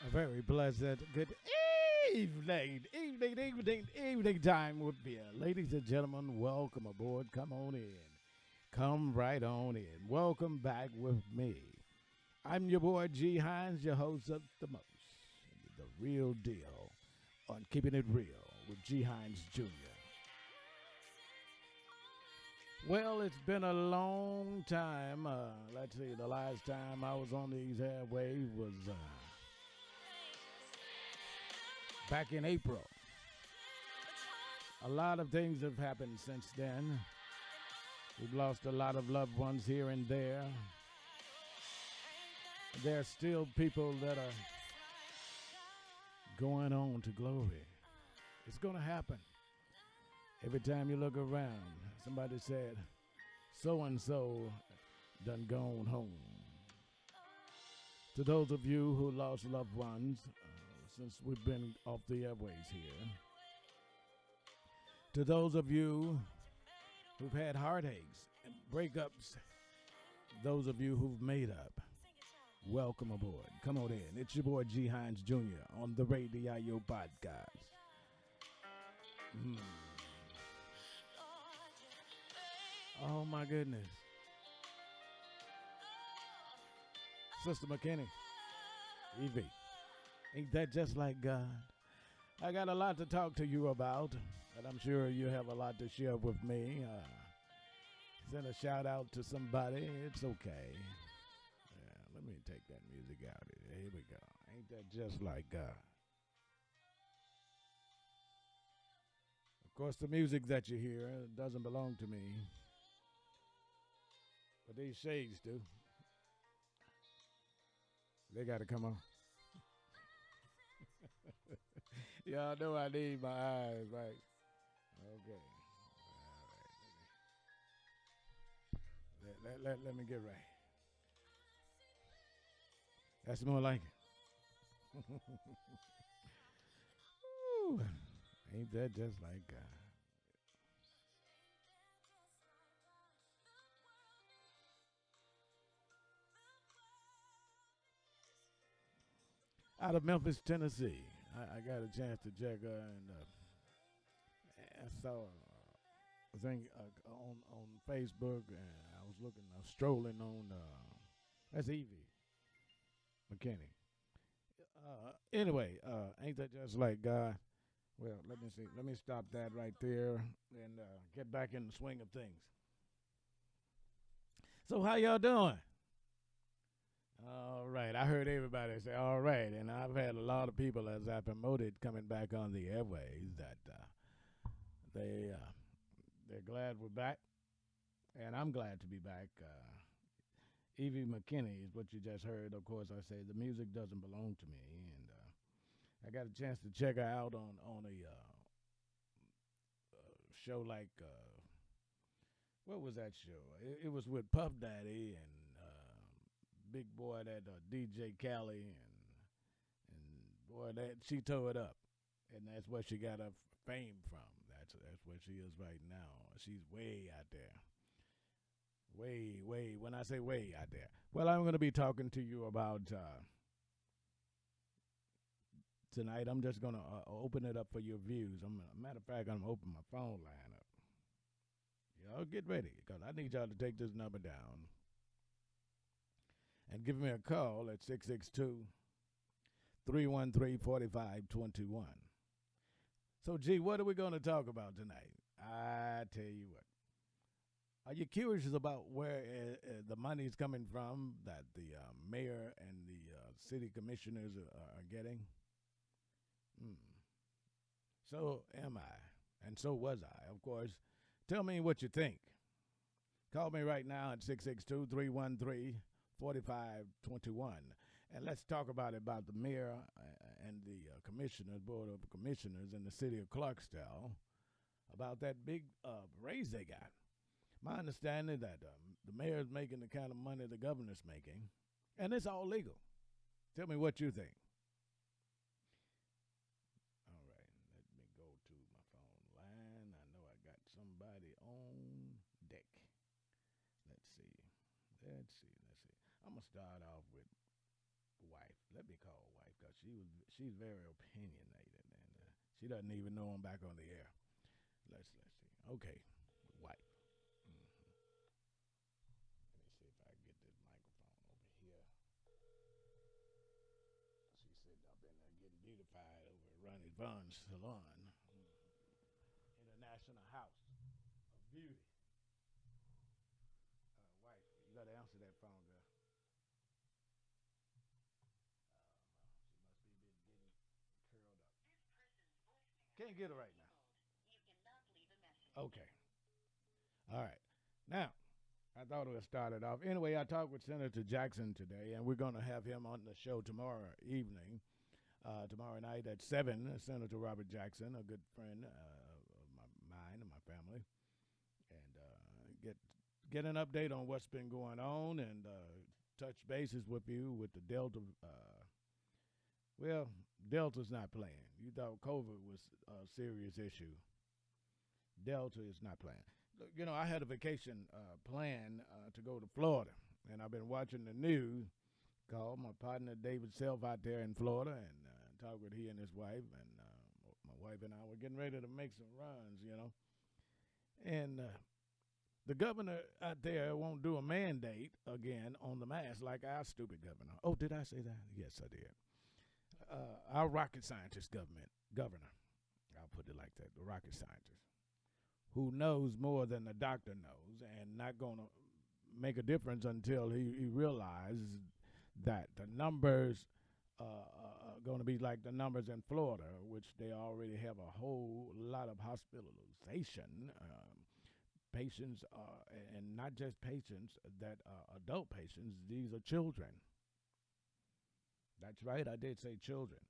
A very pleasant good evening time with beer. Ladies and gentlemen, welcome aboard. Come on in. Come right on in. Welcome back with me. I'm your boy G Hines, your host of the most, the real deal on Keeping It Real with G Hines Jr. Well, it's been a long time. Let's see, the last time I was on these airwaves was back in April. A lot of things have happened since then. We've lost a lot of loved ones here and there. There are still people that are going on to glory. It's going to happen. Every time you look around, somebody said, so-and-so done gone home. To those of you who lost loved ones, since we've been off the airways here, to those of you who've had heartaches and breakups, those of you who've made up, welcome aboard. Come on in. It's your boy G Hines Jr. on the Radio Podcast. Oh my goodness. Sister McKinney, Evie, ain't that just like God? I got a lot to talk to you about, and I'm sure you have a lot to share with me. Send a shout out to somebody. It's okay. Yeah, let me take that music out. Here we go. Ain't that just like God? Of course, the music that you hear doesn't belong to me, but these shades do. They got to come on. Y'all know I need my eyes, right? Okay. All right. Let me get right. That's more like it. Ooh, ain't that just like God? Out of Memphis, Tennessee, I got a chance to check her, and I saw a thing on Facebook, and I was strolling on. That's Evie McKinney. Anyway, ain't that just like God? Well, let me see. Let me stop that right there and get back in the swing of things. So, how y'all doing? All right. I heard everybody say, all right. And I've had a lot of people, as I promoted, coming back on the airways that they're glad we're back. And I'm glad to be back. Evie McKinney is what you just heard. Of course, I say the music doesn't belong to me. And I got a chance to check her out on a show like, what was that show? It was with Puff Daddy and big boy that DJ Khaled and boy that she tore it up, and that's where she got her fame from. That's where she is right now. She's way out there, way. When I say way out there, well, I'm going to be talking to you about tonight. I'm just going to open it up for your views. Matter of fact, I'm going to open my phone line up. Y'all get ready, because I need y'all to take this number down and give me a call at 662-313-4521. So, G, what are we going to talk about tonight? I tell you what. Are you curious about where the money's coming from that the mayor and the city commissioners are getting? So am I, and so was I, of course. Tell me what you think. Call me right now at 662-313-4521. And let's talk about the mayor and the commissioners, board of commissioners in the city of Clarksdale, about that big raise they got. My understanding that the mayor is making the kind of money the governor's making, and it's all legal. Tell me what you think. All right, let me go to my phone line. I know I got somebody on deck. Let's see. I'm going to start off with wife. Let me call wife because she's very opinionated and she doesn't even know I'm back on the air. Let's see. Okay, wife. Hmm. Let me see if I can get this microphone over here. She's sitting up in there getting beautified over at Ronnie Vaughn's salon. International House of Beauty. Wife, you got to answer that phone, girl. She must be getting curled up. Can't get her right now. Okay. All right. Now, I thought we'd start it off. Anyway, I talked with Senator Jackson today, and we're going to have him on the show tomorrow evening, tomorrow night at 7. Senator Robert Jackson, a good friend of mine and my family, and get an update on what's been going on and touch bases with you with the Delta. Well, Delta's not playing. You thought COVID was a serious issue. Delta is not playing. Look, you know, I had a vacation plan to go to Florida, and I've been watching the news. Called my partner David Self out there in Florida and talked with he and his wife, and my wife and I were getting ready to make some runs, you know. And the governor out there won't do a mandate again on the mask like our stupid governor. Oh, did I say that? Yes, I did. Our rocket scientist governor, I'll put it like that, the rocket scientist, who knows more than the doctor knows and not going to make a difference until he realizes that the numbers are going to be like the numbers in Florida, which they already have a whole lot of hospitalization. Patients, and not just patients that are adult patients, these are children. That's right, I did say children.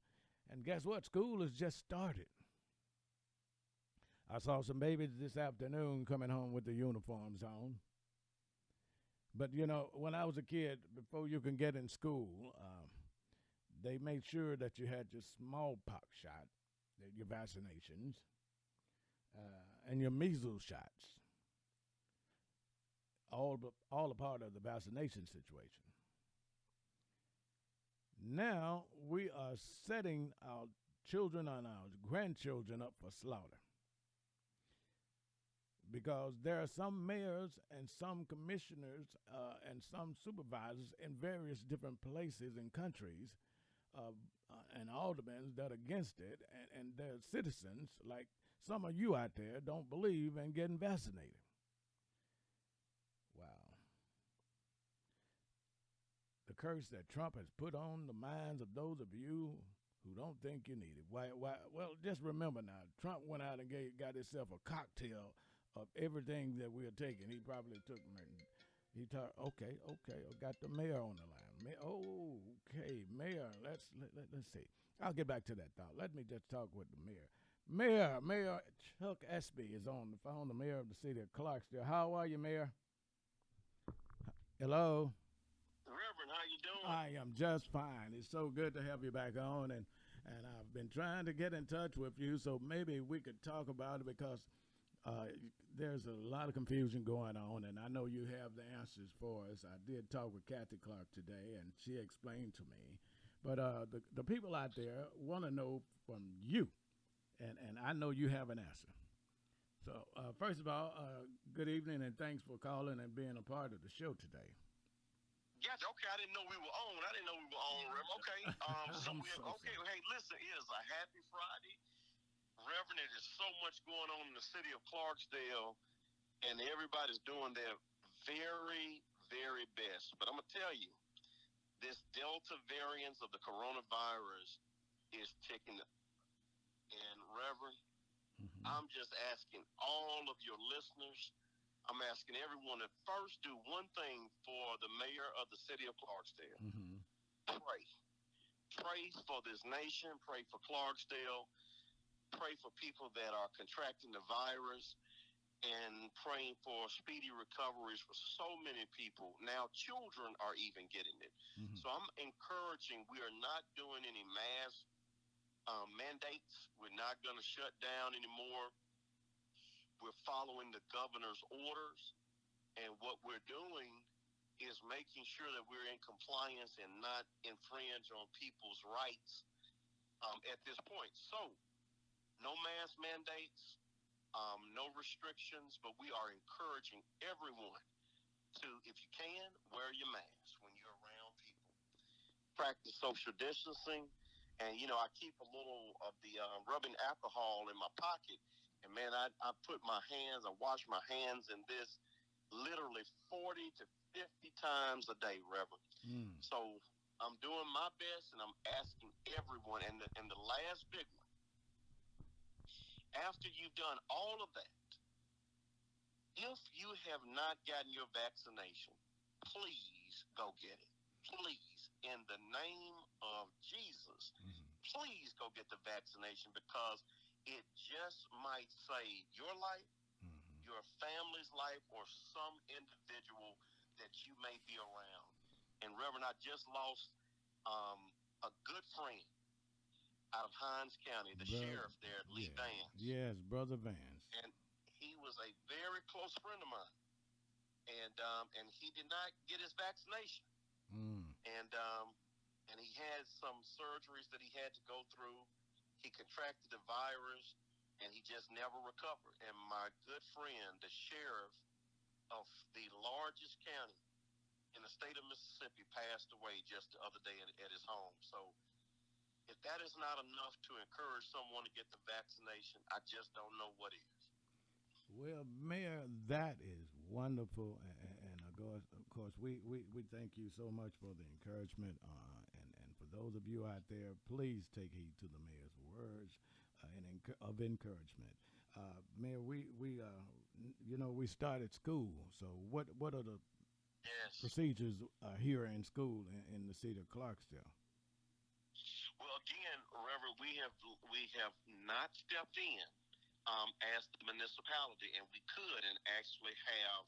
And guess what? School has just started. I saw some babies this afternoon coming home with the uniforms on. But, you know, when I was a kid, before you can get in school, they made sure that you had your smallpox shot, your vaccinations, and your measles shots. All a part of the vaccination situation. Now we are setting our children and our grandchildren up for slaughter. Because there are some mayors and some commissioners and some supervisors in various different places and countries and aldermen that are against it, and their citizens, like some of you out there, don't believe in getting vaccinated. Wow. The curse that Trump has put on the minds of those of you who don't think you need it. Why? Well, just remember now, Trump went out and got himself a cocktail of everything that we're taking. He probably took, okay, I got the mayor on the line. Okay, mayor, let's see. I'll get back to that thought. Let me just talk with the mayor. Mayor Chuck Espy is on the phone, the mayor of the city of Clarksdale. How are you, Mayor? Hello? Reverend, how you doing? I am just fine. It's so good to have you back on, and I've been trying to get in touch with you, so maybe we could talk about it because there's a lot of confusion going on, and I know you have the answers for us. I did talk with Kathy Clark today, and she explained to me. But the people out there want to know from you, and I know you have an answer. So first of all, good evening, and thanks for calling and being a part of the show today. Yes, okay, I didn't know we were on. Reverend. Okay. Hey, listen, it is a happy Friday. Reverend, there is so much going on in the city of Clarksdale, and everybody's doing their very, very best. But I'm going to tell you, this Delta variant of the coronavirus is ticking. And Reverend, I'm just asking all of your listeners, I'm asking everyone to first do one thing for the mayor of the city of Clarksdale. Pray. Pray for this nation. Pray for Clarksdale. Pray for people that are contracting the virus, and praying for speedy recoveries for so many people. Now, children are even getting it. So I'm encouraging, we are not doing any mass mandates. We're not going to shut down anymore. We're following the governor's orders, and what we're doing is making sure that we're in compliance and not infringe on people's rights at this point. So, no mask mandates, no restrictions, but we are encouraging everyone to, if you can, wear your mask when you're around people. Practice social distancing. And, I keep a little of the rubbing alcohol in my pocket. And, man, I put my hands, I wash my hands in this literally 40 to 50 times a day, Reverend. So I'm doing my best, and I'm asking everyone. And the last big one, after you've done all of that, if you have not gotten your vaccination, please go get it. Please, in the name of Jesus, please go get the vaccination, because it just might save your life, your family's life, or some individual that you may be around. And Reverend, I just lost a good friend out of Hines County, the sheriff there, Lee Vance. Yes, Brother Vance. And he was a very close friend of mine. And he did not get his vaccination. And he had some surgeries that he had to go through. He contracted the virus, and he just never recovered. And my good friend, the sheriff of the largest county in the state of Mississippi, passed away just the other day at his home. So if that is not enough to encourage someone to get the vaccination, I just don't know what is. Well, Mayor, that is wonderful, and of course, we thank you so much for the encouragement, and for those of you out there, please take heed to the mayor's words of encouragement. Mayor, we started school, so what are the procedures here in school in the city of Clarksdale? Well, again, Reverend, we have not stepped in as the municipality, and we could and actually have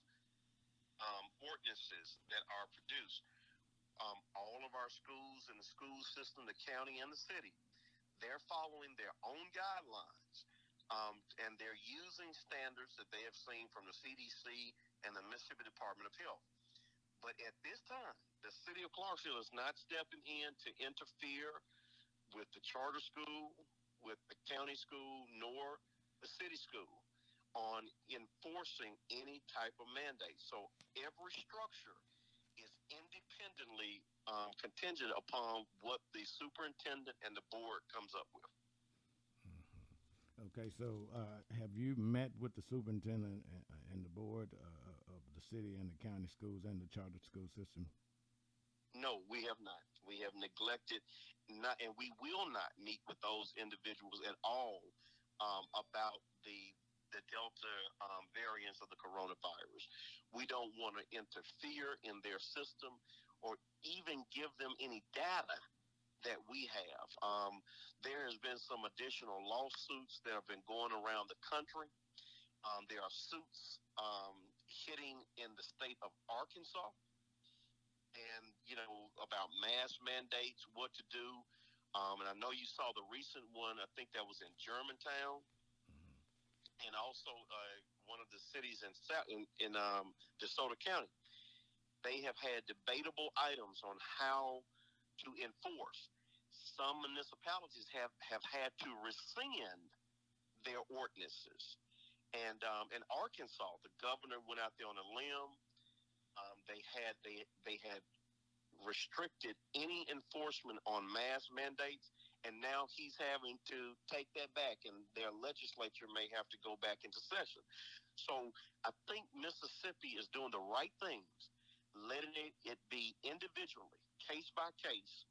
ordinances that are produced. All of our schools in the school system, the county and the city, they're following their own guidelines, and they're using standards that they have seen from the CDC and the Mississippi Department of Health. But at this time, the city of Clarksdale is not stepping in to interfere with the charter school, with the county school, nor the city school on enforcing any type of mandate. So every structure is independently contingent upon what the superintendent and the board comes up with. Okay, so have you met with the superintendent and the board of the city and the county schools and the charter school system? No, we have not. We have neglected, and we will not meet with those individuals at all about the Delta variants of the coronavirus. We don't want to interfere in their system or even give them any data that we have. There has been some additional lawsuits that have been going around the country. There are suits hitting in the state of Arkansas, and about mask mandates, what to do. And I know you saw the recent one. I think that was in Germantown, and also one of the cities in DeSoto County. They have had debatable items on how to enforce. Some municipalities have had to rescind their ordinances. And in Arkansas, the governor went out there on a limb. They had restricted any enforcement on mask mandates, and now he's having to take that back, and their legislature may have to go back into session. So I think Mississippi is doing the right things, letting it be individually, case by case,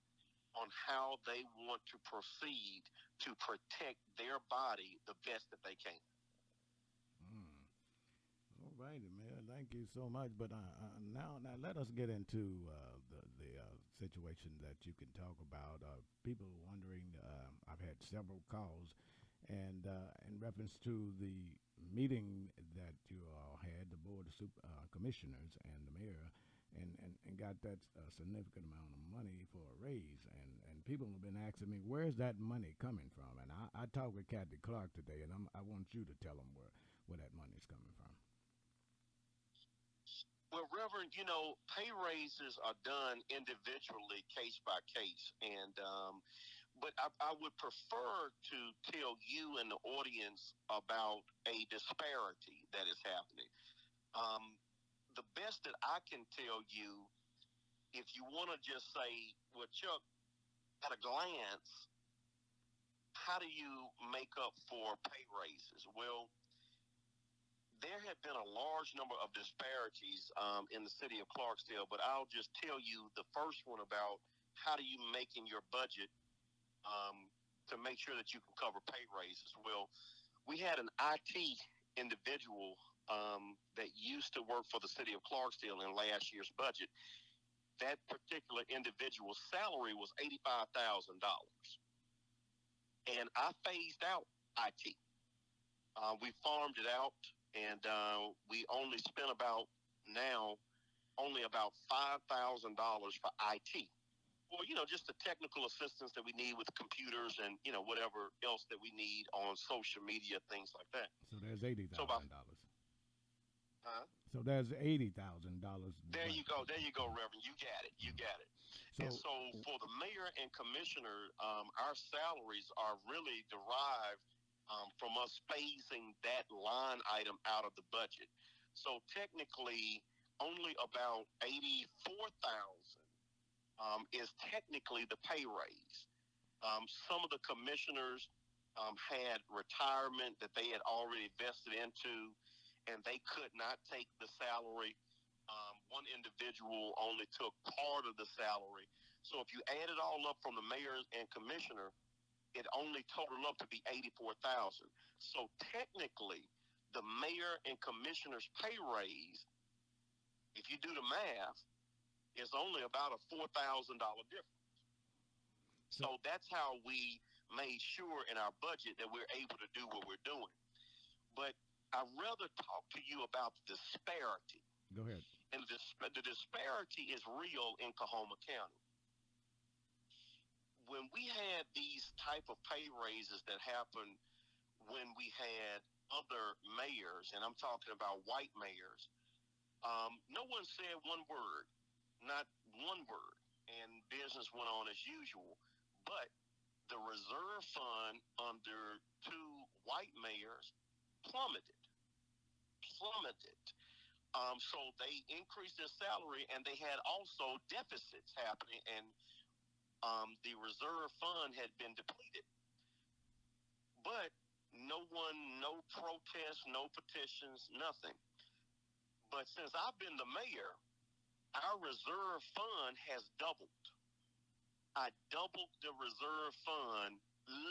on how they want to proceed to protect their body the best that they can. All righty, Mayor. Thank you so much. But now let us get into the situation that you can talk about. People are wondering. I've had several calls, and in reference to the meeting that you all had, the board of commissioners and the mayor, and got that significant amount of money for a raise, and people have been asking me, where's that money coming from? And I talked with Kathy Clark today, and I want you to tell them where that money is coming from. Well, Reverend, pay raises are done individually, case by case, and but I would prefer to tell you and the audience about a disparity that is happening. Um, the best that I can tell you, if you want to just say, well, Chuck, at a glance, how do you make up for pay raises? Well, there have been a large number of disparities in the city of Clarksdale, but I'll just tell you the first one about how do you make in your budget to make sure that you can cover pay raises. Well, we had an IT individual that used to work for the city of Clarksdale in last year's budget. That particular individual's salary was $85,000, and I phased out IT. We farmed it out, and we only spent only about $5,000 for IT. Well, just the technical assistance that we need with computers and whatever else that we need on social media, things like that. So there's $80,000. Huh? So there's $80,000. There you go. There you go, Reverend. You got it. You got it. And so for the mayor and commissioner, our salaries are really derived from us phasing that line item out of the budget. So technically, only about 84,000 is technically the pay raise. Some of the commissioners had retirement that they had already vested into, and they could not take the salary. One individual only took part of the salary. So if you add it all up from the mayor and commissioner, it only totaled up to be 84,000. So technically, the mayor and commissioner's pay raise, if you do the math, is only about a $4,000 difference. So that's how we made sure in our budget that we're able to do what we're doing. But I'd rather talk to you about the disparity. Go ahead. And the disparity is real in Coahoma County. When we had these type of pay raises that happened when we had other mayors, and I'm talking about white mayors, no one said one word, not one word, and business went on as usual. But the reserve fund under two white mayors plummeted. So they increased their salary, and they had also deficits happening, and the reserve fund had been depleted. But no protests, no petitions, nothing. But since I've been the mayor, our reserve fund has doubled. I doubled the reserve fund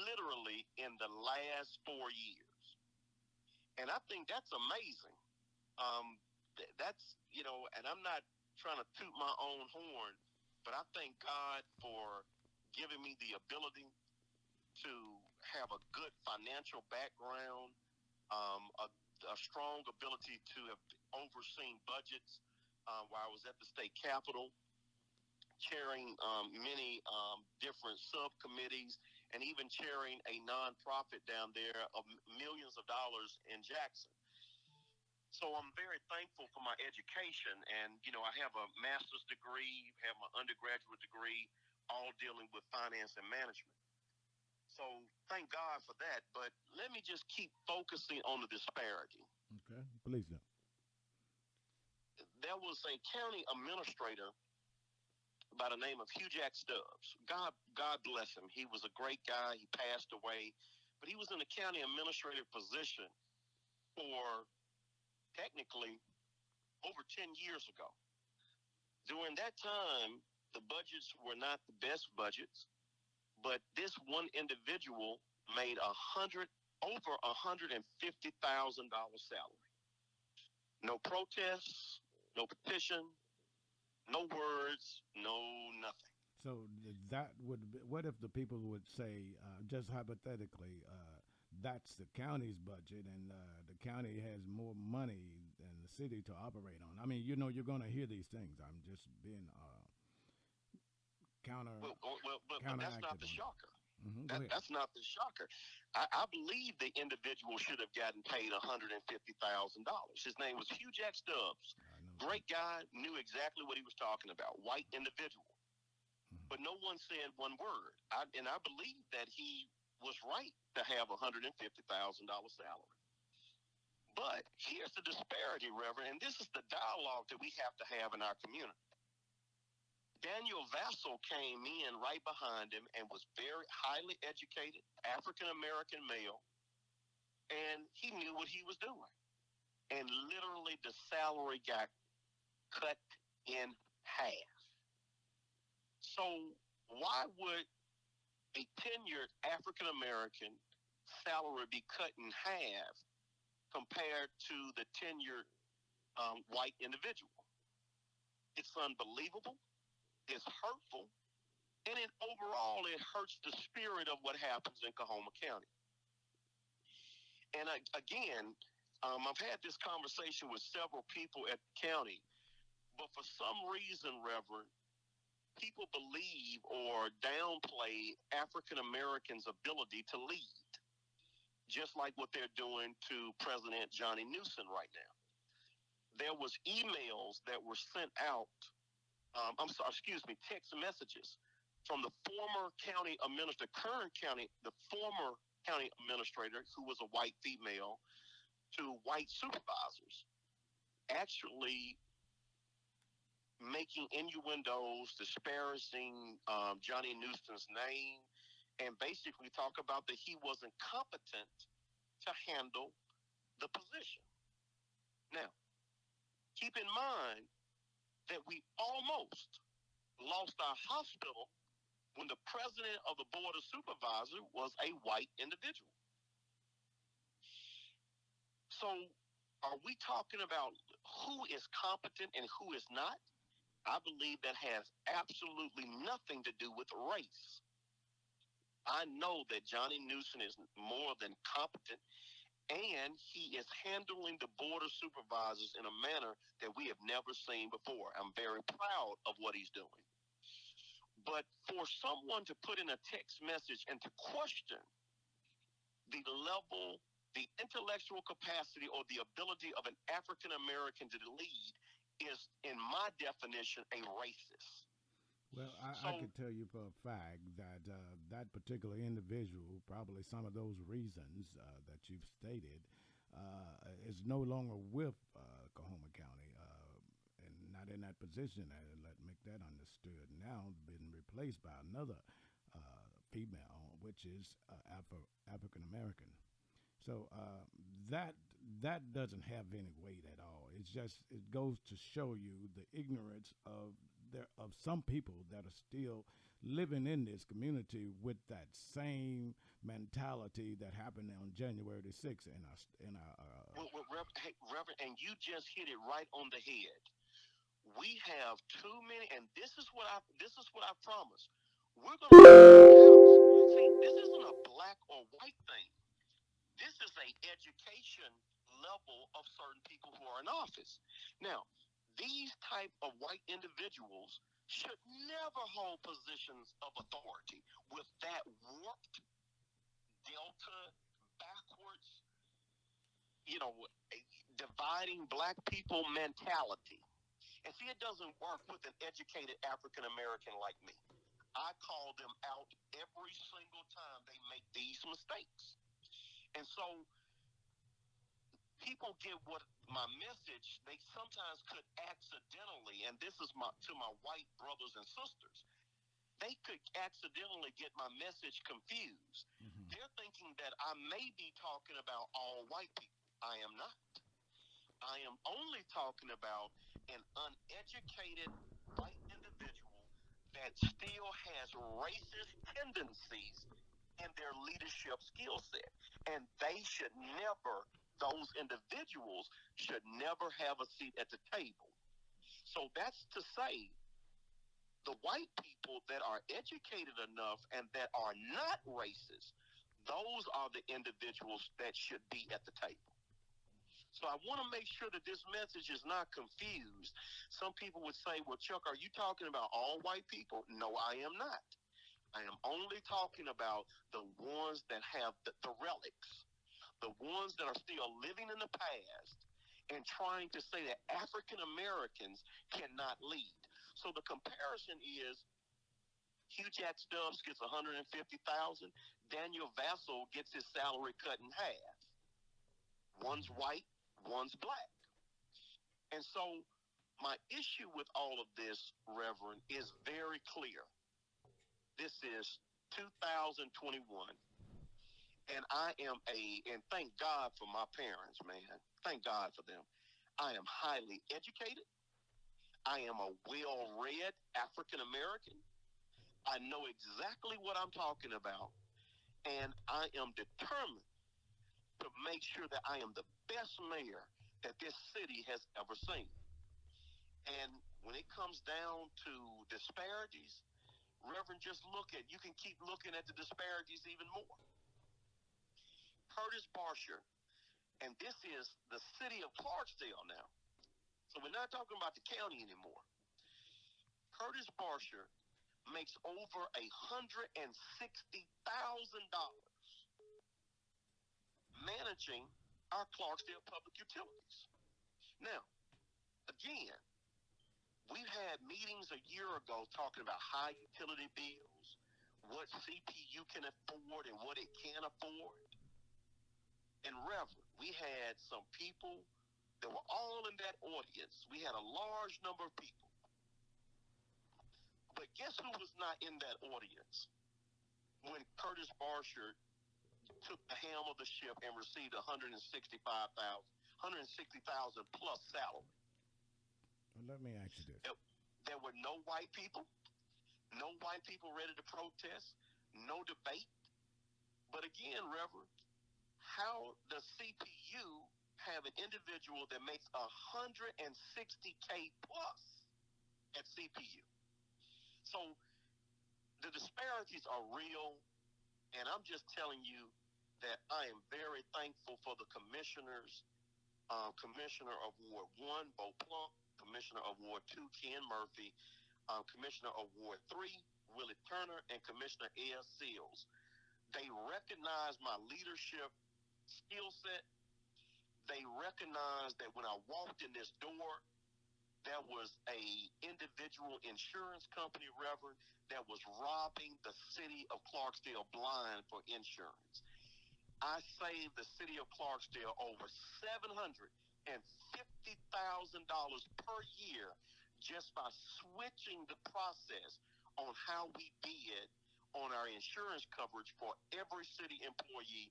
literally in the last 4 years. And I think that's amazing. That's, and I'm not trying to toot my own horn, but I thank God for giving me the ability to have a good financial background, a strong ability to have overseen budgets while I was at the state capitol, chairing many different subcommittees, and even chairing a nonprofit down there of millions of dollars in Jackson. So I'm very thankful for my education, and I have a master's degree, have my undergraduate degree, all dealing with finance and management. So thank God for that. But let me just keep focusing on the disparity. Okay, please do. There was a county administrator by the name of Jack Stubbs. God bless him. He was a great guy. He passed away, but he was in a county administrative position for technically over 10 years ago. During that time, the budgets were not the best budgets, but this one individual made over $150,000 salary. No protests, no petition, no words, no nothing. So that would be, what if the people would say, just hypothetically, that's the county's budget, and the county has more money than the city to operate on? I mean, you're going to hear these things. I'm just being But that's not the shocker. Mm-hmm. That's not the shocker. I believe the individual should have gotten paid $150,000. His name was Jack Stubbs. Great guy, knew exactly what he was talking about. White individual. Mm-hmm. But no one said one word. And I believe that he was right to have a $150,000 salary. But here's the disparity, Reverend, and this is the dialogue that we have to have in our community. Daniel Vassell came in right behind him and was very highly educated, African American male, and he knew what he was doing. And literally the salary got cut in half. So why would a tenured African American salary be cut in half compared to the tenured white individual? It's unbelievable. It's hurtful. And overall, it hurts the spirit of what happens in Coahoma County. And again, I've had this conversation with several people at the county, but for some reason, Reverend, people believe or downplay African Americans' ability to lead, just like what they're doing to President Johnny Newsom right now. There was emails that were sent out, text messages from the former county administrator, the former county administrator, who was a white female, to white supervisors, actually making innuendos, disparaging Johnny Newsom's name, and basically talk about that he wasn't competent to handle the position. Now, keep in mind that we almost lost our hospital when the president of the Board of Supervisors was a white individual. So are we talking about who is competent and who is not? I believe that has absolutely nothing to do with race. I know that Johnny Newsom is more than competent, and he is handling the Board of Supervisors in a manner that we have never seen before. I'm very proud of what he's doing. But for someone to put in a text message and to question the level, the intellectual capacity, or the ability of an African American to lead is, in my definition, a racist. Well, I could tell you for a fact that that particular individual, probably some of those reasons that you've stated, is no longer with Coahoma County and not in that position. Let make that understood. Now been replaced by another female, which is African American. So that doesn't have any weight at all. It's just it goes to show you the ignorance of some people that are still living in this community with that same mentality that happened on January the 6th Reverend, and you just hit it right on the head. We have too many, and this is what I promise. We're going to the house. See, this isn't a black or white thing. This is a education level of certain people who are in office. Now, these type of white individuals should never hold positions of authority with that warped, delta, backwards, dividing black people mentality. And see, it doesn't work with an educated African American like me. I call them out every single time they make these mistakes. And so people get what my message, they sometimes could accidentally, and this is to my white brothers and sisters, they could accidentally get my message confused. Mm-hmm. They're thinking that I may be talking about all white people. I am not. I am only talking about an uneducated white individual that still has racist tendencies in their leadership skill set. And those individuals should never have a seat at the table. So that's to say, the white people that are educated enough and that are not racist, those are the individuals that should be at the table. So I want to make sure that this message is not confused. Some people would say, well, Chuck, are you talking about all white people? No, I am not. I am only talking about the ones that have the relics, the ones that are still living in the past and trying to say that African Americans cannot lead. So the comparison is Hugh Jack Stubbs gets $150,000. Daniel Vassell gets his salary cut in half. One's white, one's black. And so my issue with all of this, Reverend, is very clear. This is 2021. And and thank God for my parents, man. Thank God for them. I am highly educated. I am a well-read African American. I know exactly what I'm talking about. And I am determined to make sure that I am the best mayor that this city has ever seen. And when it comes down to disparities, Reverend, just you can keep looking at the disparities even more. Curtis Barsher, and this is the city of Clarksdale now. So we're not talking about the county anymore. Curtis Barsher makes over $160,000 managing our Clarksdale public utilities. Now, again, we've had meetings a year ago talking about high utility bills, what CPU can afford and what it can't afford. And Reverend, we had some people that were all in that audience. We had a large number of people. But guess who was not in that audience when Curtis Barsher took the helm of the ship and received $160,000 plus salary? Well, let me ask you this. There were no white people ready to protest, no debate. But again, Reverend, how does CPU have an individual that makes $160K plus at CPU? So the disparities are real, and I'm just telling you that I am very thankful for the commissioners, Commissioner of Ward 1, Bo Plump, Commissioner of Ward 2, Ken Murphy, Commissioner of Ward 3, Willie Turner, and Commissioner Ed Seals. They recognize my leadership skill set. They recognize that when I walked in this door, there was a individual insurance company, Reverend, that was robbing the city of Clarksdale blind for insurance. I saved the city of Clarksdale over $750,000 per year just by switching the process on how we bid on our insurance coverage for every city employee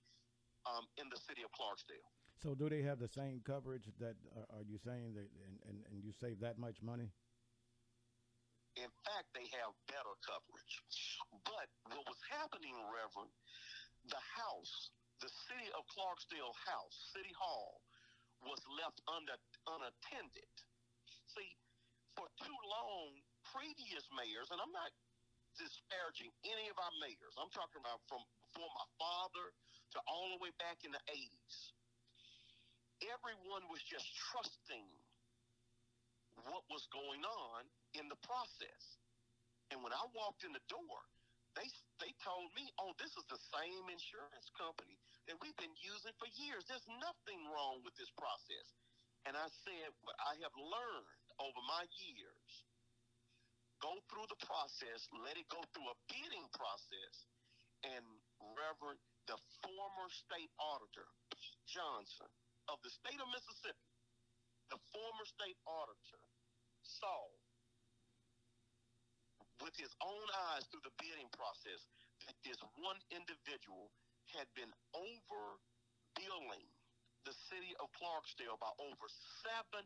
in the city of Clarksdale. So do they have the same coverage that are you saying that and you save that much money? In fact, they have better coverage. But what was happening, Reverend, the city of Clarksdale House, City Hall, was left unattended. See, for too long, previous mayors, and I'm not disparaging any of our mayors, I'm talking about from before my father to all the way back in the 80s, everyone was just trusting what was going on in the process. And when I walked in the door, they told me, oh, this is the same insurance company that we've been using for years. There's nothing wrong with this process. And I said, what I have learned over my years, go through the process, let it go through a bidding process. And Reverend, the former state auditor, Pete Johnson of the state of Mississippi, the former state auditor, saw with his own eyes through the bidding process that this one individual had been overbilling the city of Clarksdale by over $700,000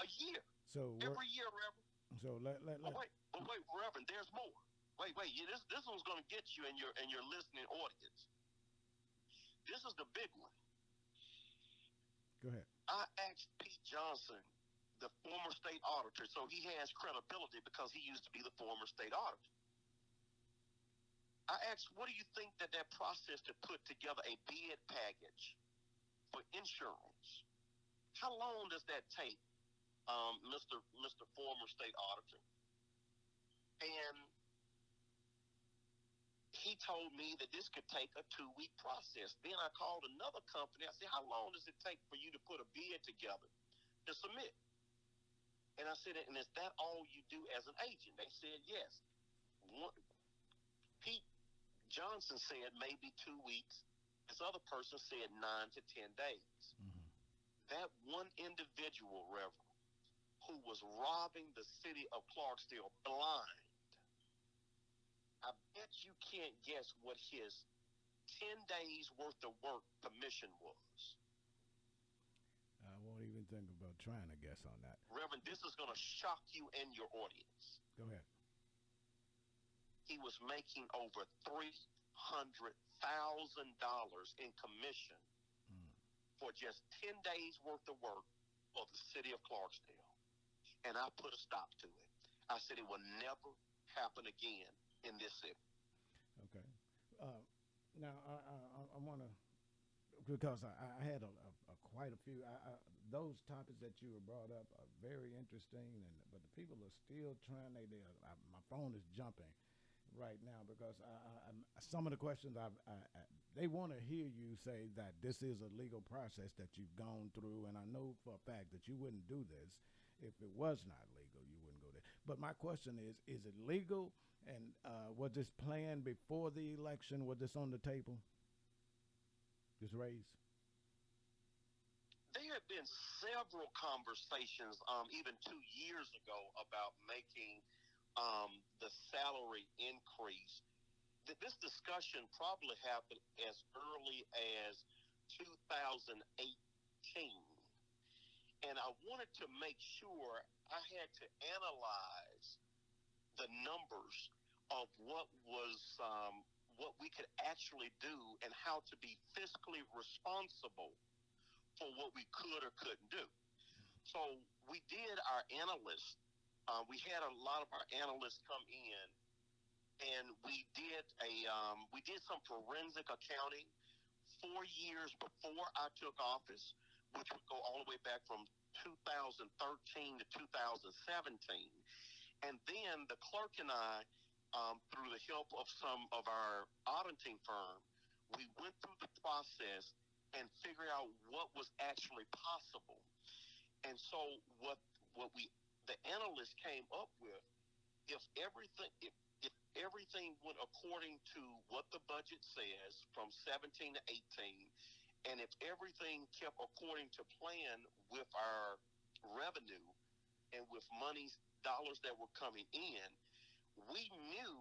a year. So every year, Reverend. So let. Wait, Reverend. There's more. Wait. This one's going to get you and your listening audience. This is the big one. Go ahead. I asked Pete Johnson, the former state auditor, so he has credibility because he used to be the former state auditor. I asked, what do you think that process to put together a bid package for insurance, how long does that take, Mr. Former state auditor? And he told me that this could take a 2-week process. Then I called another company. I said, how long does it take for you to put a bid together to submit? And I said, and is that all you do as an agent? They said, yes. Pete Johnson said maybe 2 weeks. This other person said 9 to 10 days. Mm-hmm. That one individual, Reverend, who was robbing the city of Clarksdale blind, I bet you can't guess what his 10 days worth of work commission was. I won't even think about trying to guess on that. Reverend, this is going to shock you and your audience. Go ahead. He was making over $300,000 in commission for just 10 days worth of work for the city of Clarksdale. And I put a stop to it. I said it will never happen again in this city. Okay. Now, I want to, because I had quite a few, those topics that you were brought up are very interesting, but the people are still trying, my phone is jumping right now because some of the questions they want to hear you say that this is a legal process that you've gone through, and I know for a fact that you wouldn't do this if it was not legal. You wouldn't go there. But my question is it legal? And was this planned before the election? Was this on the table? This raise? There have been several conversations, even 2 years ago, about making the salary increase. This discussion probably happened as early as 2018. And I wanted to make sure I had to analyze the numbers of what we could actually do and how to be fiscally responsible for what we could or couldn't do. So we did our analysts. We had a lot of our analysts come in, and we did some forensic accounting 4 years before I took office, which would go all the way back from 2013 to 2017. And then the clerk and I, through the help of some of our auditing firm, we went through the process and figured out what was actually possible. And so what the analysts came up with, if everything went according to what the budget says from 17 to 18, and if everything kept according to plan with our revenue and with dollars that were coming in, we knew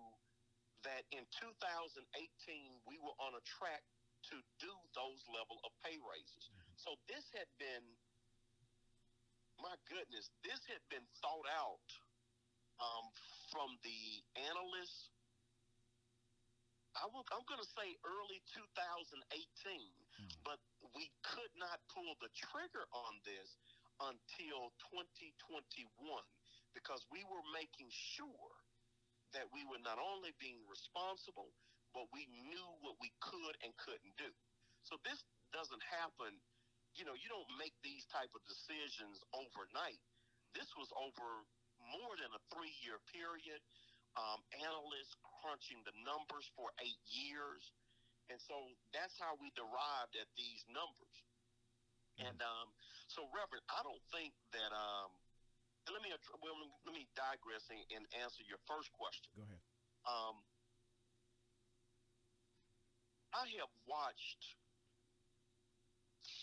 that in 2018 we were on a track to do those level of pay raises. So this had been, my goodness, this had been thought out from the analysts. I'm going to say early 2018, but we could not pull the trigger on this until 2021 because we were making sure that we were not only being responsible, but we knew what we could and couldn't do. So this doesn't happen. You don't make these type of decisions overnight. This was over more than a 3-year period. Analysts crunching the numbers for 8 years. And so that's how we derived at these numbers. And so, Reverend, I don't think that let me digress and answer your first question. Go ahead. I have watched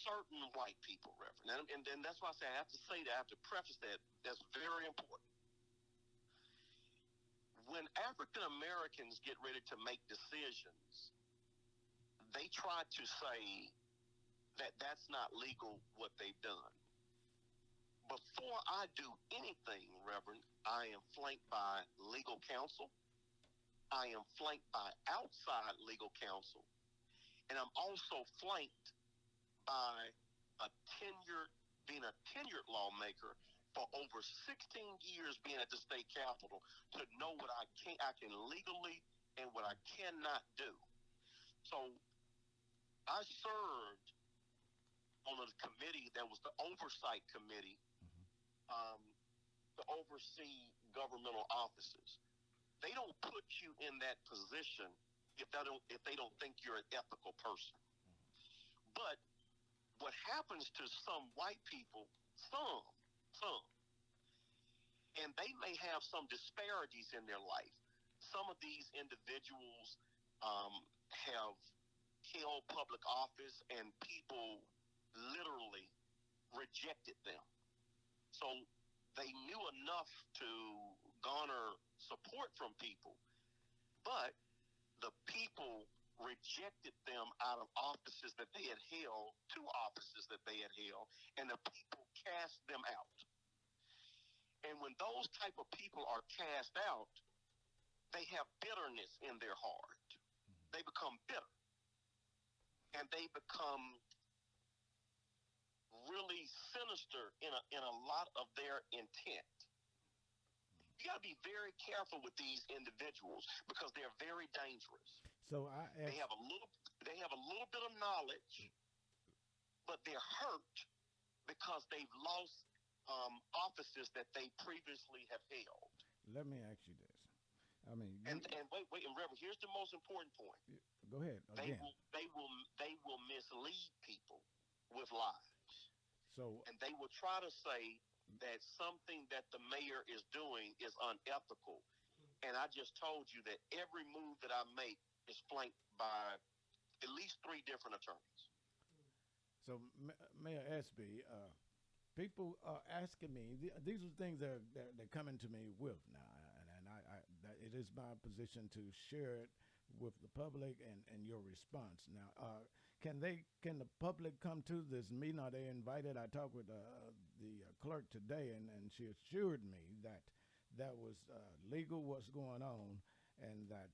certain white people, Reverend, and then that's why I say I have to say that, I have to preface that. That's very important. When African Americans get ready to make decisions, they try to say that that's not legal what they've done. Before I do anything, Reverend, I am flanked by legal counsel. I am flanked by outside legal counsel. And I'm also flanked by being a tenured lawmaker for over 16 years being at the state capitol to know what I can legally and what I cannot do. So I served on a committee that was the oversight committee to oversee governmental offices. They don't put you in that position if they don't think you're an ethical person. But what happens to some white people, some, and they may have some disparities in their life. Some of these individuals have held public office, and people literally rejected them. So they knew enough to garner support from people, but the people rejected them out of offices that they had held, two offices that they had held, and the people cast them out. And when those type of people are cast out, they have bitterness in their heart. They become bitter. And they become really sinister in a lot of their intent. You got to be very careful with these individuals because they're very dangerous. So they have a little bit of knowledge, but they're hurt because they've lost offices that they previously have held. Let me ask you this. I mean, and wait, and Reverend, here's the most important point. Go ahead. Again. They will mislead people with lies. So, and they will try to say that something that the mayor is doing is unethical. And I just told you that every move that I make is flanked by at least 3 different attorneys. So, Mayor Espy, people are asking me, these are things that they're coming to me with now, and that it is my position to share it with the public and your response. Now, can the public come to this meeting? Are they invited? I talked with the clerk today, and she assured me that that was legal what's going on, and that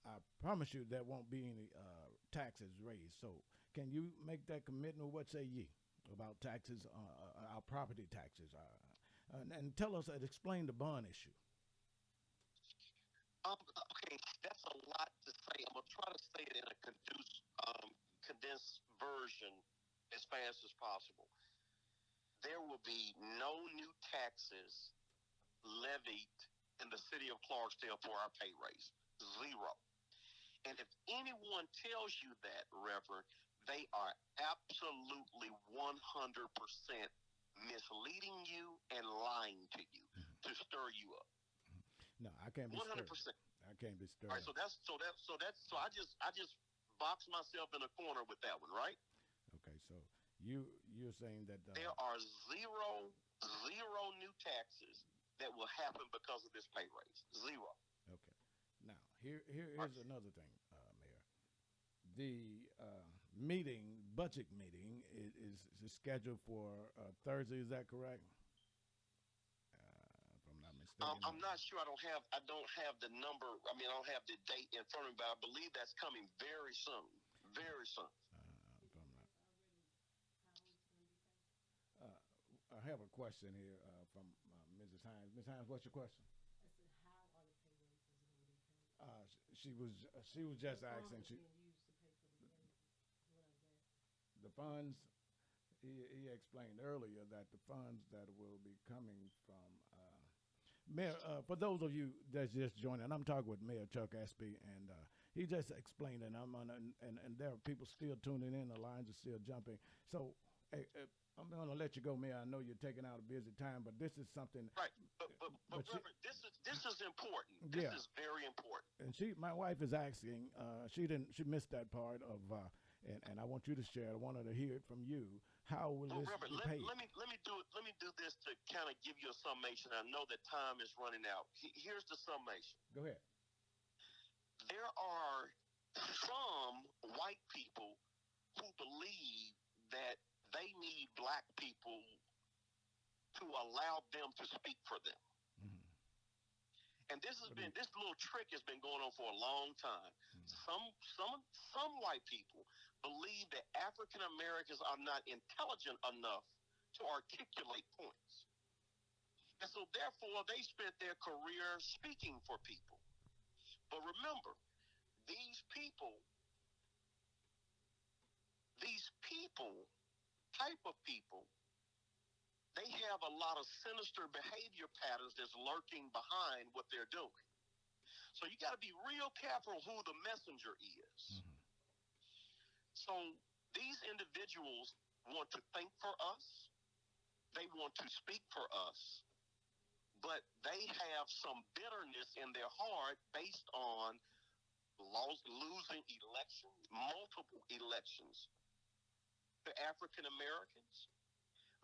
I promise you there won't be any taxes raised. So can you make that commitment? What say ye about taxes, our property taxes? And tell us, explain the bond issue. Okay, that's a lot to say. I'm going to try to say it in a condensed version as fast as possible. There will be no new taxes levied in the city of Clarksdale for our pay raise. 0. And if anyone tells you that, Reverend, they are absolutely 100% misleading you and lying to you to stir you up. No, I can't be 100%. Stirred. I can't be stirred. All right, so I just boxed myself in a corner with that one, right? Okay, so you're saying that there are zero new taxes that will happen because of this pay raise. 0. Okay. Now, here's another thing, Mayor. The budget meeting is scheduled for Thursday. Is that correct? I'm not sure. I don't have the number. I mean, I don't have the date in front of me, but I believe that's coming very soon. Very soon. I have a question here from Mrs. Hines. Ms. Hines, what's your question? I said, how are the pay raises going to be paid? She was just asking. The funds. He explained earlier that the funds that will be coming from. Mayor, for those of you that's just joining, I'm talking with Mayor Chuck Espy, and he just explained, and and there are people still tuning in. The lines are still jumping. So I'm going to let you go, Mayor. I know you're taking out a busy time, but this is something. Right, but Reverend, this is important. This is very important. And my wife is asking. She missed that part of. And I want you to share. I want her to hear it from you. How will this Reverend, be paid? Let me do this to kind of give you a summation. I know that time is running out. Here's the summation. Go ahead. There are some white people who believe that they need black people to allow them to speak for them. Mm-hmm. And this little trick has been going on for a long time. Mm-hmm. Some white people believe that African Americans are not intelligent enough to articulate points. And so therefore they spent their career speaking for people. But remember, these people, type of people, they have a lot of sinister behavior patterns that's lurking behind what they're doing. So you got to be real careful who the messenger is. Mm-hmm. So these individuals want to think for us, they want to speak for us, but they have some bitterness in their heart based on losing elections, multiple elections to African Americans,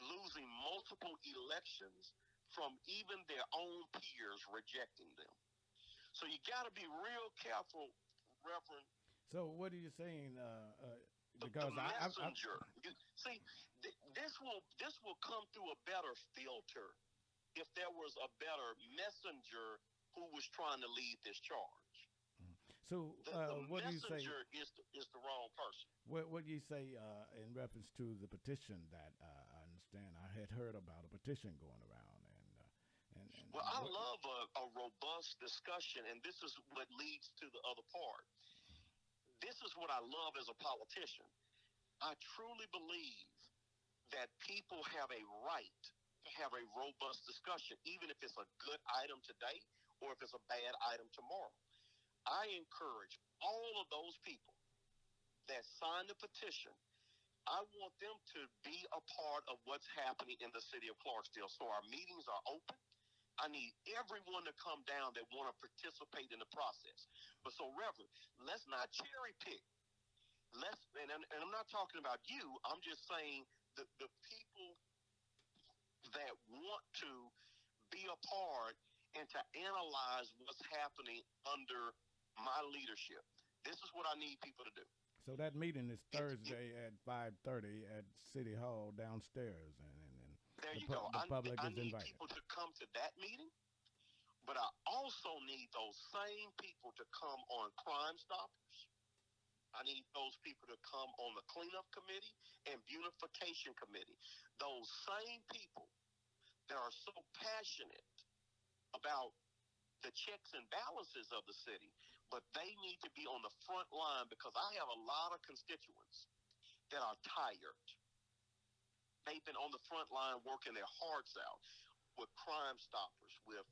losing multiple elections from even their own peers rejecting them. So you got to be real careful, Reverend. So what are you saying? The Because messenger. See, this will come through a better filter if there was a better messenger who was trying to lead this charge. so The what do you say? messenger is the wrong person. What do you say in reference to the petition that I understand? I had heard about a petition going around, and Well, I love a robust discussion, and this is what leads to the other part. This is what I love as a politician. I truly believe that people have a right to have a robust discussion, even if it's a good item today or if it's a bad item tomorrow. I encourage all of those people that signed the petition. I want them to be a part of what's happening in the city of Clarksdale. So our meetings are open. I need everyone to come down that want to participate in the process. But so, Reverend, let's not cherry pick. And I'm not talking about you. I'm just saying the people that want to be a part and to analyze what's happening under my leadership. This is what I need people to do. so that meeting is Thursday at 5:30 at City Hall downstairs, and There the, you go. the public I is need invited. people to come to that meeting, but I also need those same people to come on Crime Stoppers. I need those people to come on the cleanup committee and beautification committee. Those same people that are so passionate about the checks and balances of the city, but they need to be on the front line because I have a lot of constituents that are tired. They've been on the front line working their hearts out with Crime Stoppers, with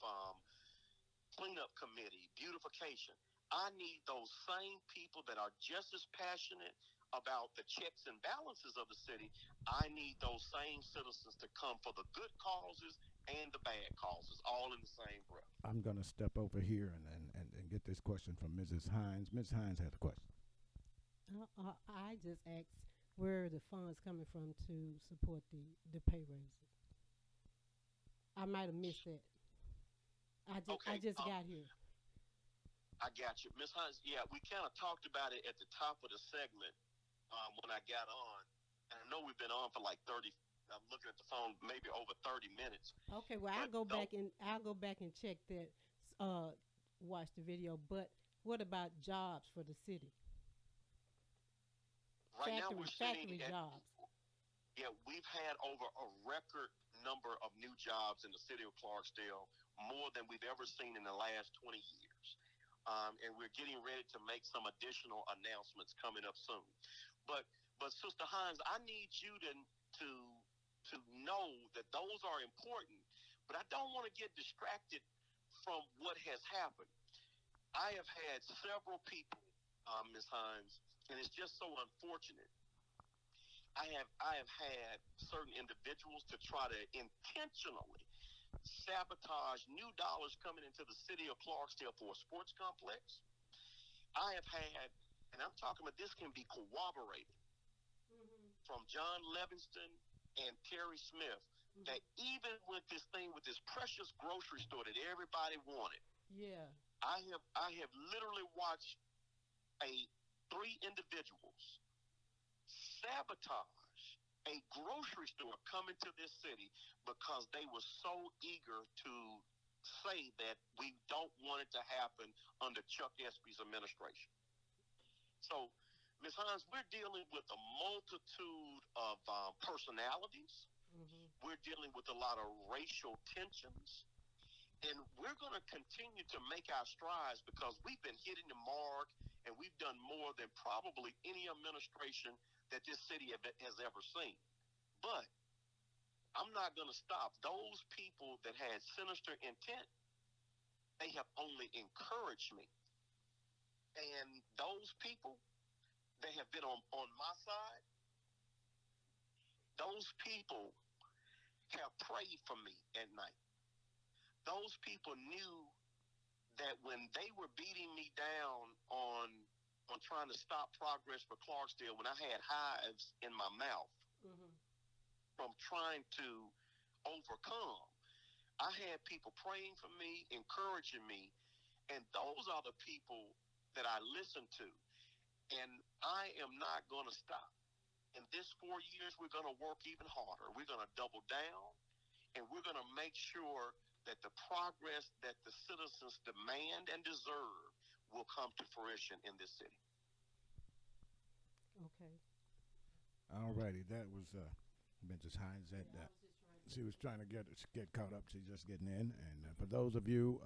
cleanup committee, beautification. I need those same people that are just as passionate about the checks and balances of the city. I need those same citizens to come for the good causes and the bad causes, all in the same breath. I'm going to step over here and get this question from Mrs. Hines. Ms. Hines had a question. I just asked where are the funds coming from to support the pay raises. I might have missed that. I just got here. I got you. Ms. Hines, yeah, we kind of talked about it at the top of the segment when I got on. And I know we've been on for like 30, I'm looking at the phone, maybe over 30 minutes. Okay, well, I'll go back and check that, watch the video. But what about jobs for the city? Right now we're factory jobs. Yeah, we've had over a record number of new jobs in the city of Clarksdale, more than we've ever seen in the last 20 years. And we're getting ready to make some additional announcements coming up soon. But Sister Hines, I need you to know that those are important, but I don't want to get distracted from what has happened. I have had several people, Ms. Hines, and it's just so unfortunate. I have had certain individuals to try to intentionally sabotage new dollars coming into the city of Clarksdale for a sports complex. I have had, and I'm talking about this can be corroborated from John Livingston and Terry Smith, that even with this thing, with this precious grocery store that everybody wanted, yeah, I have literally watched three individuals sabotage a grocery store come into this city because they were so eager to say that we don't want it to happen under Chuck Espy's administration. So, Ms. Hines, we're dealing with a multitude of personalities. We're dealing with a lot of racial tensions. And we're going to continue to make our strides because we've been hitting the mark and we've done more than probably any administration that this city has ever seen. But I'm not going to stop. Those people that had sinister intent, they have only encouraged me. And those people that have been on my side, those people have prayed for me at night. Those people knew that when they were beating me down on trying to stop progress for Clarksdale, when I had hives in my mouth Mm-hmm. from trying to overcome, I had people praying for me, encouraging me, and those are the people that I listen to. And I am not going to stop. In this 4 years, we're going to work even harder. We're going to double down, and we're going to make sure that the progress that the citizens demand and deserve will come to fruition in this city. Okay. All righty, that was Mrs. Hines. Yeah, That I was just trying to. she was trying to get caught up. She's just getting in. And for those of you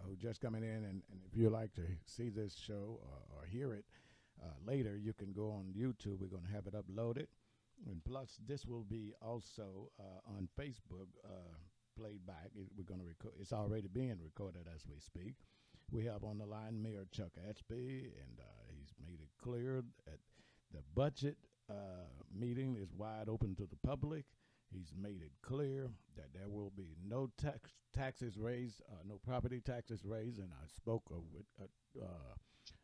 who just coming in, and if you like to see this show or hear it later, you can go on YouTube. We're going to have it uploaded. And plus, this will be also on Facebook played back. We're going to record. It's already being recorded as we speak. We have on the line Mayor Chuck Espy, and he's made it clear that the budget meeting is wide open to the public. He's made it clear that there will be no taxes raised, no property taxes raised, and I spoke with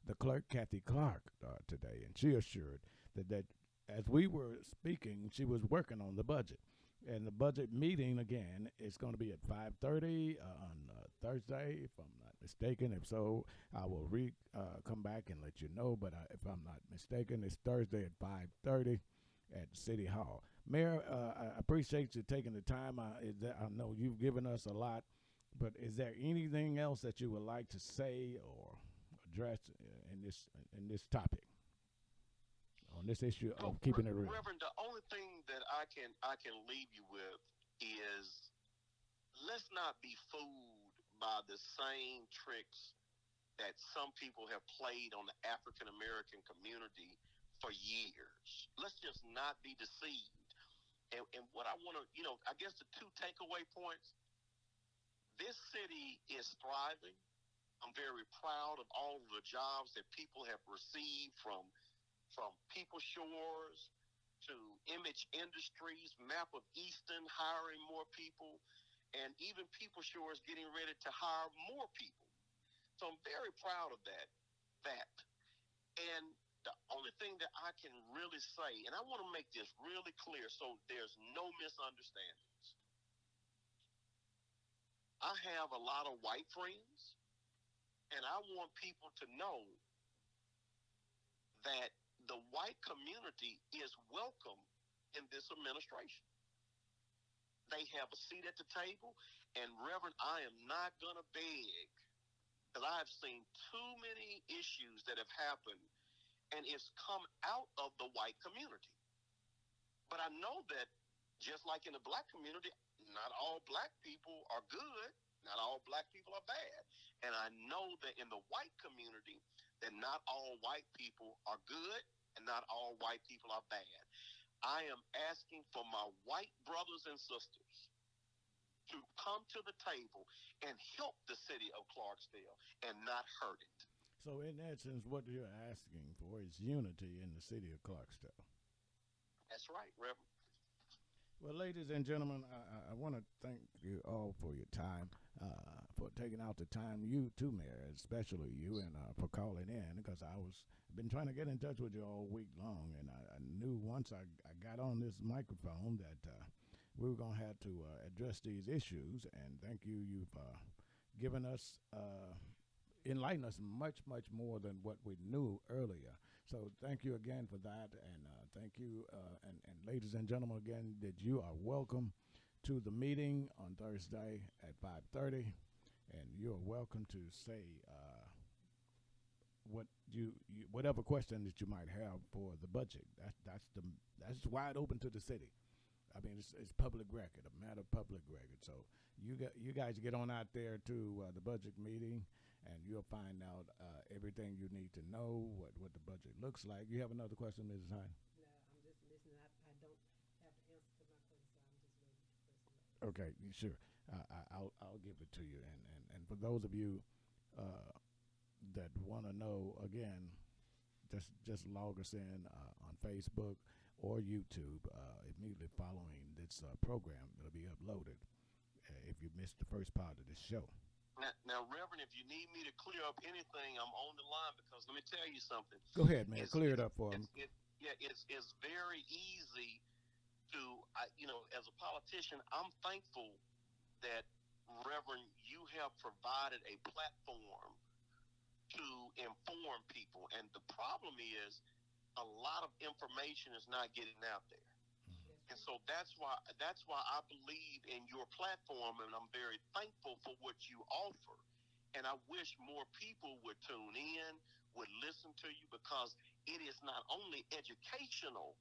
the clerk, Kathy Clark, today, and she assured that as we were speaking, she was working on the budget. And the budget meeting, again, is going to be at 5:30 on Thursday, if I'm not mistaken. If so, I will come back and let you know. But if I'm not mistaken, it's Thursday at 5:30 at City Hall. Mayor, I appreciate you taking the time. I know you've given us a lot, but is there anything else that you would like to say or address in this topic, on this issue of keeping it real? Reverend, the only thing that I can leave you with is, let's not be fooled by the same tricks that some people have played on the African American community for years. Let's just not be deceived. And what I want to, I guess the two takeaway points: this city is thriving. I'm very proud of all of the jobs that people have received, from People Shores to Image Industries, Map of Easton hiring more people, and even People Shores getting ready to hire more people. So I'm very proud of that. And the only thing that I can really say, and I want to make this really clear so there's no misunderstandings. I have a lot of white friends, and I want people to know that the white community is welcome in this administration. They have a seat at the table, and Reverend, I am not going to beg, because I've seen too many issues that have happened, and it's come out of the white community. But I know that just like in the black community, not all black people are good, not all black people are bad. And I know that in the white community, that not all white people are good and not all white people are bad. I am asking for my white brothers and sisters to come to the table and help the city of Clarksdale and not hurt it. So in essence, what you're asking for is unity in the city of Clarksdale. That's right, Reverend. Well, ladies and gentlemen, I want to thank you all for your time, for taking out the time. You too, Mayor, especially you, and for calling in, because been trying to get in touch with you all week long, and I knew once I got on this microphone that we were going to have to address these issues. And thank you. You've given us, enlightened us much, much more than what we knew earlier. So thank you again for that, and thank you, and ladies and gentlemen, again, that you are welcome to the meeting on Thursday at 5:30, and you're welcome to say whatever question that you might have for the budget. That's wide open to the city. I mean, it's public record, a matter of public record. So you guys get on out there to the budget meeting, and you'll find out everything you need to know, what the budget looks like. You have another question, Mrs. Hine? No, I'm just listening. I don't have the answer to my question, so I'm just waiting for the person. Okay, sure. I'll give it to you. And for those of you that want to know, again, just log us in on Facebook or YouTube immediately following this program. It'll be uploaded if you missed the first part of this show. Now, Reverend, if you need me to clear up anything, I'm on the line, because let me tell you something. Go ahead, man. Clear it up for him. It's very easy to, as a politician, I'm thankful that, Reverend, you have provided a platform to inform people. And the problem is a lot of information is not getting out there. And so that's why I believe in your platform, and I'm very thankful for what you offer. And I wish more people would tune in, would listen to you, because it is not only educational,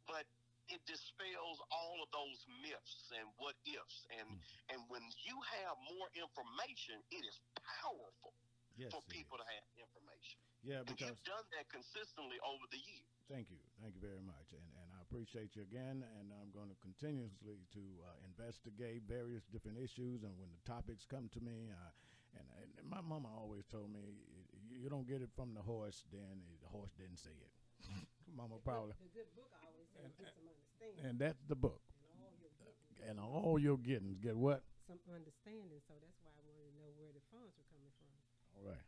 but it dispels all of those myths and what ifs. And when you have more information, it is powerful for people to have information. Yeah, because you've done that consistently over the years. Thank you very much, and I appreciate you again. And I'm going to continuously to investigate various different issues, and when the topics come to me, and my mama always told me, you don't get it from the horse, then the horse didn't say it. Mama probably. The good book always says get some understanding. And that's the book. And all you're getting, get what? Some understanding. So that's why I wanted to know where the funds were coming from. All right.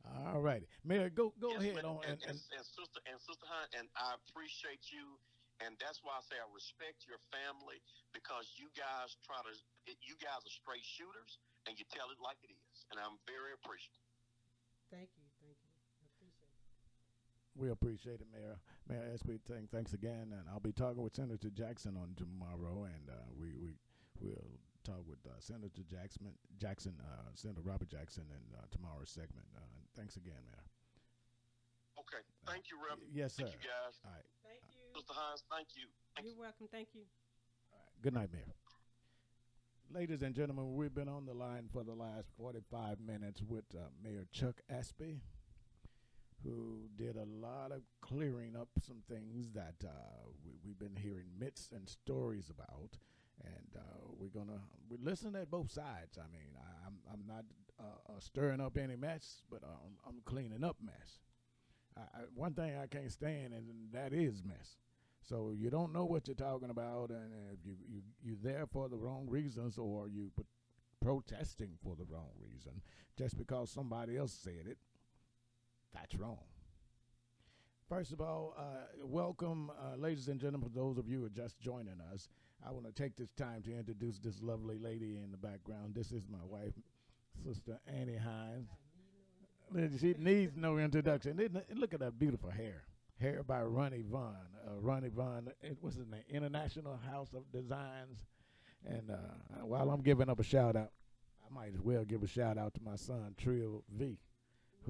All righty. Mayor, go ahead on. And Sister Hines, and I appreciate you, and that's why I say I respect your family, because you guys are straight shooters, and you tell it like it is, and I'm very appreciative. Thank you. I appreciate it. We appreciate it, Mayor. Mayor Espy, thanks again, and I'll be talking with Senator Jackson on tomorrow, and we'll talk with Senator Senator Robert Jackson in tomorrow's segment. Thanks again, Mayor. Okay. Thank you, Reverend. Yes, sir. Thank you, guys. All right. Thank you. Sister Hines, thank you. You're welcome. Thank you. All right. Good night, Mayor. Ladies and gentlemen, we've been on the line for the last 45 minutes with Mayor Chuck Espy, who did a lot of clearing up some things that we've been hearing myths and stories about. And we listen at both sides. I mean, I'm not stirring up any mess, but I'm cleaning up mess. One thing I can't stand, and that is mess. So you don't know what you're talking about, and if you're there for the wrong reasons, or you protesting for the wrong reason, just because somebody else said it, that's wrong. First of all, welcome, ladies and gentlemen, for those of you who are just joining us. I want to take this time to introduce this lovely lady in the background. This is my wife, Sister Annie Hines. She needs no introduction. Look at that beautiful hair. Hair by Ronnie Vaughn. Ronnie Vaughn, it was in the International House of Designs. And while I'm giving up a shout out, I might as well give a shout out to my son, Trill V.